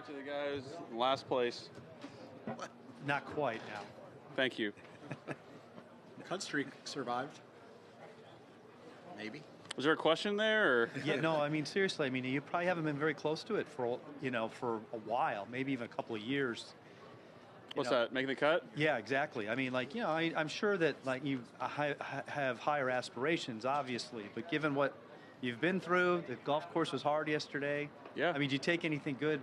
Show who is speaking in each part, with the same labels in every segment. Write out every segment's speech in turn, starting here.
Speaker 1: talk to the guy who's in last place.
Speaker 2: Not quite now.
Speaker 1: Thank you.
Speaker 3: Cut streak survived. Maybe.
Speaker 1: Was there a question there? Or?
Speaker 2: Yeah, no, I mean, seriously, I mean, you probably haven't been very close to it for a while, maybe even a couple of years.
Speaker 1: What's that, making the cut?
Speaker 2: Yeah, exactly. I mean, like, I'm sure that, like, you have higher aspirations, obviously, but given what you've been through, the golf course was hard yesterday.
Speaker 1: Yeah.
Speaker 2: I mean, did you take anything good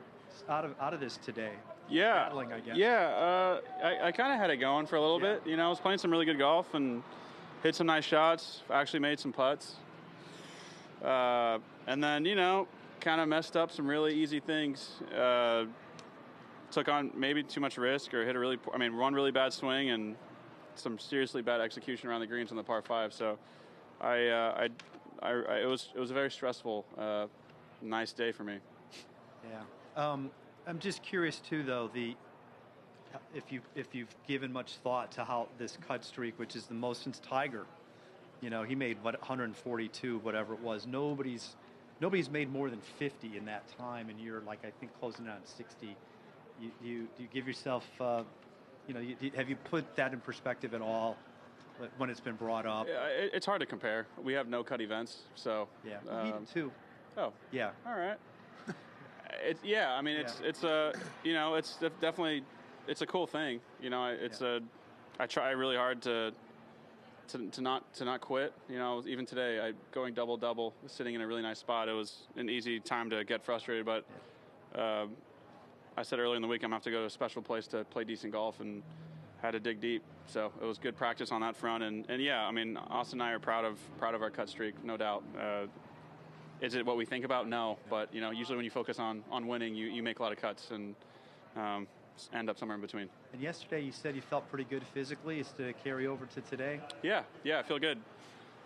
Speaker 2: out of this today?
Speaker 1: Yeah.
Speaker 2: Battling, I guess.
Speaker 1: Yeah, I kind of had it going for a little bit. I was playing some really good golf and hit some nice shots, actually made some putts. And then, kind of messed up some really easy things. Took on maybe too much risk or hit one really bad swing and some seriously bad execution around the greens on the par 5. So it was a very stressful, nice day for me.
Speaker 2: Yeah. I'm just curious too, though, if you've given much thought to how this cut streak, which is the most since Tiger, he made 142, whatever it was. Nobody's made more than 50 in that time, and you're like, I think, closing in on 60. You give yourself, have you put that in perspective at all when it's been brought up?
Speaker 1: Yeah, it's hard to compare. We have no cut events, so
Speaker 2: yeah, we do too.
Speaker 1: Oh,
Speaker 2: yeah,
Speaker 1: all right. It's definitely it's a cool thing. I try really hard to not quit. Even today, going double, sitting in a really nice spot. It was an easy time to get frustrated, but I said earlier in the week I'm going to have to go to a special place to play decent golf and had to dig deep. So it was good practice on that front. And yeah, I mean, Austin and I are proud of our cut streak, no doubt. Is it what we think about? No. But, usually when you focus on winning, you make a lot of cuts and end up somewhere in between.
Speaker 2: And yesterday you said you felt pretty good physically. Is to carry over to today?
Speaker 1: Yeah, I feel good.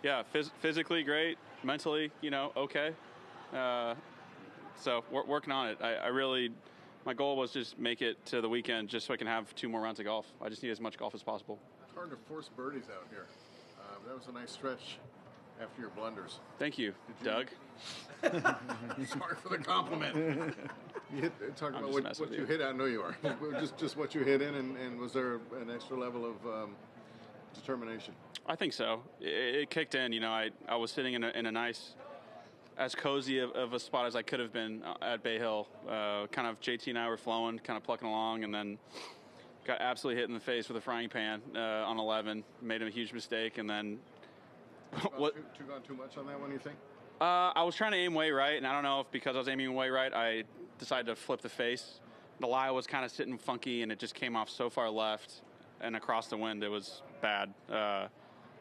Speaker 1: Yeah, physically great, mentally, okay. So working on it. I really, my goal was just make it to the weekend just so I can have 2 more rounds of golf. I just need as much golf as possible.
Speaker 4: It's hard to force birdies out here. That was a nice stretch after your blunders.
Speaker 1: Thank you, Doug.
Speaker 4: Sorry for the compliment. Talking about what you hit, I know you are. just what you hit in, and was there an extra level of determination?
Speaker 1: I think so. It kicked in. I was sitting in a nice, as cozy of a spot as I could have been at Bay Hill. Kind of JT and I were flowing, kind of plucking along, and then got absolutely hit in the face with a frying pan on 11. Made a huge mistake, and then
Speaker 4: gone too much on that one, you think?
Speaker 1: I was trying to aim way right, and I don't know if because I was aiming way right, I decided to flip the face. The lie was kind of sitting funky, and it just came off so far left and across the wind. It was bad.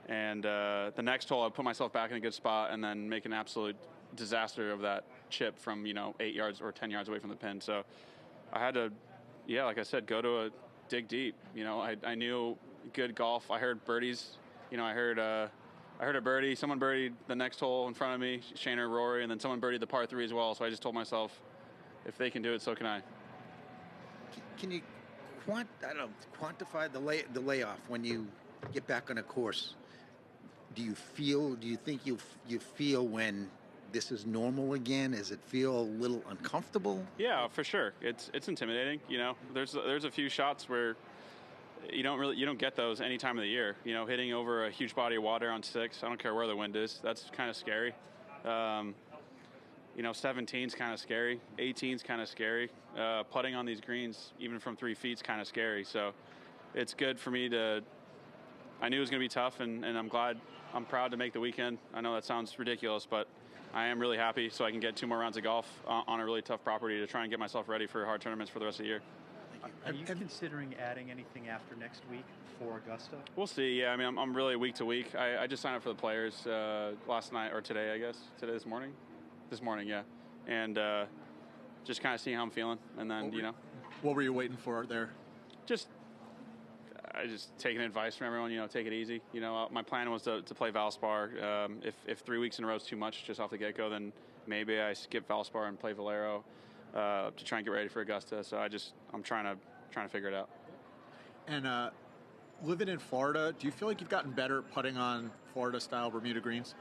Speaker 1: And the next hole, I put myself back in a good spot and then make an absolute disaster of that chip from 8 yards or 10 yards away from the pin. So I had to, like I said, go to a dig deep. I knew good golf. I heard birdies. I heard a birdie. Someone birdied the next hole in front of me, Shane or Rory, and then someone birdied the par 3 as well. So I just told myself, if they can do it, so can I.
Speaker 5: Can you quantify the layoff when you get back on a course? Do you think you feel when this is normal again? Does it feel a little uncomfortable?
Speaker 1: Yeah, for sure. It's intimidating. There's a few shots where you don't get those any time of the year. Hitting over a huge body of water on 6, I don't care where the wind is. That's kind of scary. 17's kind of scary. 18's kind of scary. Putting on these greens, even from 3 feet, is kind of scary. So it's good for me to. I knew it was going to be tough, and I'm proud to make the weekend. I know that sounds ridiculous, but I am really happy so I can get 2 more rounds of golf on a really tough property to try and get myself ready for hard tournaments for the rest of the year.
Speaker 2: Are you considering adding anything after next week for Augusta?
Speaker 1: We'll see. Yeah, I mean, I'm really week to week. I just signed up for the Players last night or today, I guess. This morning, yeah. And just kind of see how I'm feeling, and then
Speaker 3: What were you waiting for there?
Speaker 1: I just taking advice from everyone. Take it easy. My plan was to play Valspar. If 3 weeks in a row is too much just off the get go, then maybe I skip Valspar and play Valero. To try and get ready for Augusta. So I'm trying to figure it out.
Speaker 3: And living in Florida, do you feel like you've gotten better at putting on Florida-style Bermuda greens?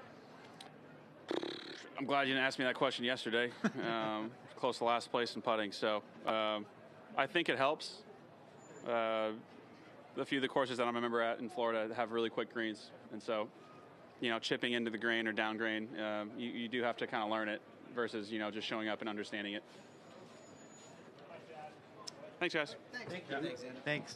Speaker 1: I'm glad you didn't ask me that question yesterday. close to last place in putting. So I think it helps. A few of the courses that I'm a member at in Florida have really quick greens. And so, chipping into the grain or down grain, you do have to kind of learn it versus, just showing up and understanding it. Thanks, guys.
Speaker 2: Thank you. Thanks.